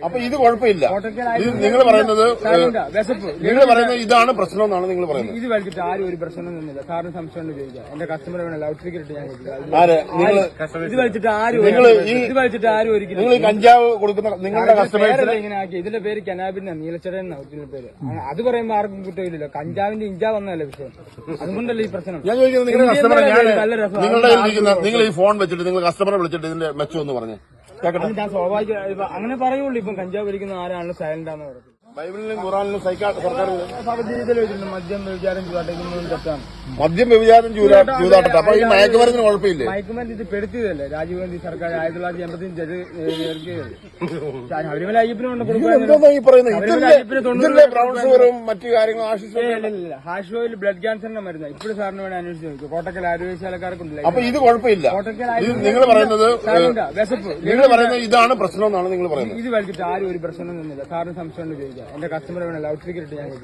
അപ്പൊ ഇത് കുഴപ്പമില്ല. നിങ്ങൾ പറയുന്നത് ഇതാണ് പ്രശ്നം എന്നാണ് നിങ്ങൾ പറയുന്നത്. ഇത് വലിച്ചിട്ട് ആരും ഒരു പ്രശ്നം നിന്നില്ല. സാറിന് സംശയം ചോദിക്കാം. എന്റെ കസ്റ്റമർ വേണം ലൗഡ് സ്പീക്കർ ഇട്ട് ഞാൻ ഇത് വലിച്ചിട്ട് ആരും ഒരിക്കലും നിങ്ങൾ കഞ്ചാവ് കൊടുക്കുന്ന നിങ്ങളുടെ കസ്റ്റമേഴ്സിനെ ഇങ്ങനെ ആക്കി. ഇതിന്റെ പേര് കനാബിന്റെ നീലച്ചടൻ എന്നാണ് ഇതിന്റെ പേര്. അത് പറയുമ്പോൾ ആർക്കും കുറ്റമില്ലല്ലോ. കഞ്ചാവിന്റെ ഇഞ്ചാ വന്നതല്ലേ വിഷയം. അതുകൊണ്ടല്ലേ ഈ പ്രശ്നം. ഞാൻ ചോദിക്കുന്നത് നിങ്ങളുടെ കസ്റ്റമറെ നിങ്ങൾ ഈ ഫോൺ വെച്ചിട്ട് നിങ്ങൾ കസ്റ്റമറെ വിളിച്ചിട്ട് ഇതിന്റെ മെച്ചമെന്ന് പറഞ്ഞു ഞാൻ സ്വാഭാവിക അങ്ങനെ പറയുള്ളൂ. ഇപ്പം കഞ്ചാവ് വലിക്കുന്ന ആരാണല്ലോ സൈലന്റ് ആണെന്ന് പറയുന്നത്. ബൈബിളിലും ഖുറാനിലും സർക്കാർ ഭഗവത്ഗീതയിൽ വെച്ചിട്ടുണ്ട് മദ്യം വ്യഭിചാരം ചൂതാട്ടം തെറ്റാണ്. മദ്യം വ്യഭിചാരം ചൂതാട്ടം. അപ്പൊ ഈ മയക്കുമരുന്നിന് കുഴപ്പമില്ലേ? മയക്കുമരുന്ന് ഇത് പെടുത്തിയതല്ലേ രാജീവ് ഗാന്ധി സർക്കാർ 1985 ശബരിമല അയ്യപ്പനുണ്ട് മറ്റു കാര്യങ്ങളും ഹാഷ് ഓയിൽ ബ്ലഡ് ക്യാൻസറിന്റെ മരുന്ന് ഇപ്പോഴും സാറിന് വേണ്ടി അന്വേഷിച്ച് നോക്കും. കോട്ടക്കൽ ആരോഗ്യശാലക്കാർക്കുണ്ടല്ലോ. അപ്പൊ ഇത് കുഴപ്പമില്ല. നിങ്ങൾ പറയുന്നത് ഇതാണ് പ്രശ്നം എന്നാണ് നിങ്ങൾ പറയുന്നത്. ഇത് വലിച്ചിട്ട് ആരും ഒരു പ്രശ്നം നിന്നില്ല. സാറിന് സംശയം ചോദിക്കാം. എന്റെ കസ്റ്റമർ വേണം ലൗഡ് സ്പീക്കർ ഇട്ട് ഞാൻ ഇത്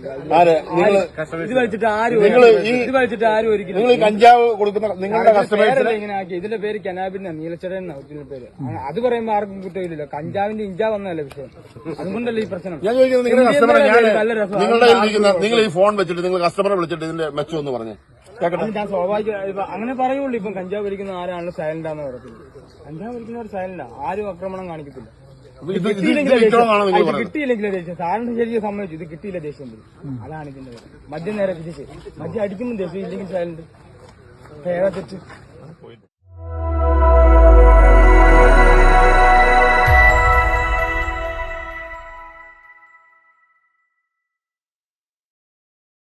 വലിച്ചിട്ട് ആരും ഒരിക്കലും നിങ്ങൾ കഞ്ചാവ് കൊടുക്കുന്ന നിങ്ങളുടെ കസ്റ്റമേഴ്സിനെ ഇങ്ങനെ ആക്കി. ഇതിന്റെ പേര് കനാബിന്റെ നീലച്ചടൻ എന്നാണ് ഇതിന്റെ പേര്. അത് പറയുമ്പോൾ ആർക്കും കുറ്റമില്ലല്ലോ. കഞ്ചാവിന്റെ ഇഞ്ചാ വന്നതല്ലേ വിഷയം. അതുകൊണ്ടല്ലേ ഈ പ്രശ്നം. ഞാൻ ചോദിക്കുന്നത് നിങ്ങളുടെ കസ്റ്റമറെ നിങ്ങൾ ഈ ഫോൺ വെച്ചിട്ട് നിങ്ങൾ കസ്റ്റമറെ വിളിച്ചിട്ട് ഇതിന്റെ മെച്ചമെന്ന് പറഞ്ഞു ഞാൻ സ്വാഭാവിക അങ്ങനെ പറയുള്ളൂ. ഇപ്പം കഞ്ചാവ് വലിക്കുന്ന ആരാണല്ലോ സൈലന്റ് ആണെന്ന് പറയുന്നത്. കഞ്ചാവ് വലിക്കുന്നവർ സൈലന്റാ. ആരും ആക്രമണം കാണിക്കത്തില്ല. കിട്ടിയില്ലെങ്കിൽ ദേഷ്യം. സാറിന് ശരിക്കും സമ്മതിച്ചു. ഇത് കിട്ടിയില്ല ദേഷ്യം. അതാണ് ഇതിന്റെ മദ്യം നേരെ തിരിച്ച്. മദ്യം അടിക്കുമ്പോൾ ദേഷ്യം ഇല്ലെങ്കിൽ സൈലന്റ്. ഏതാ തെറ്റ്?